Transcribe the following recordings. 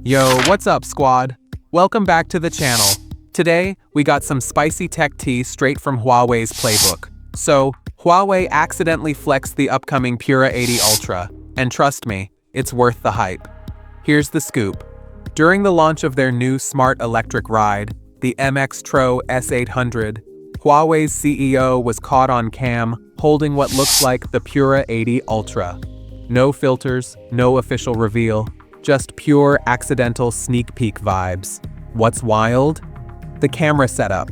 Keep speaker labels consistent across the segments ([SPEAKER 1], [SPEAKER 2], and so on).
[SPEAKER 1] Yo, what's up, squad? Welcome back to the channel. Today, we got some spicy tech tea straight from Huawei's playbook. So, Huawei accidentally flexed the upcoming Pura 80 Ultra, and trust me, it's worth the hype. Here's the scoop. During the launch of their new smart electric ride, the MX Tro S800, Huawei's CEO was caught on cam holding what looks like the Pura 80 Ultra. No filters, no official reveal, just pure accidental sneak peek vibes. What's wild? The camera setup.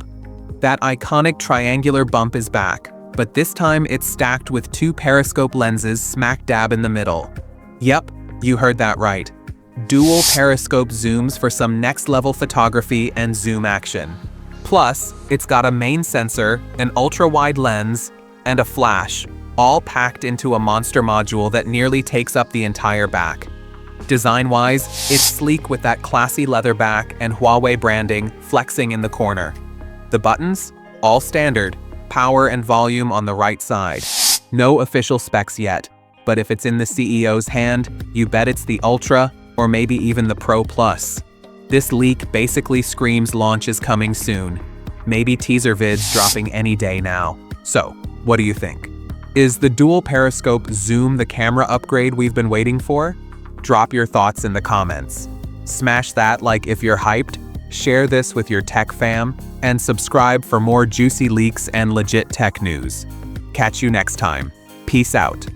[SPEAKER 1] That iconic triangular bump is back, but this time it's stacked with two periscope lenses smack dab in the middle. Yep, you heard that right. Dual periscope zooms for some next-level photography and zoom action. Plus, it's got a main sensor, an ultra-wide lens, and a flash, all packed into a monster module that nearly takes up the entire back. Design-wise, it's sleek with that classy leather back and Huawei branding flexing in the corner. The buttons? All standard, power and volume on the right side. No official specs yet, but if it's in the CEO's hand, you bet it's the Ultra or maybe even the Pro Plus. This leak basically screams launch is coming soon. Maybe teaser vids dropping any day now. So, what do you think? Is the dual periscope zoom the camera upgrade we've been waiting for? Drop your thoughts in the comments. Smash that like if you're hyped, share this with your tech fam, and subscribe for more juicy leaks and legit tech news. Catch you next time. Peace out.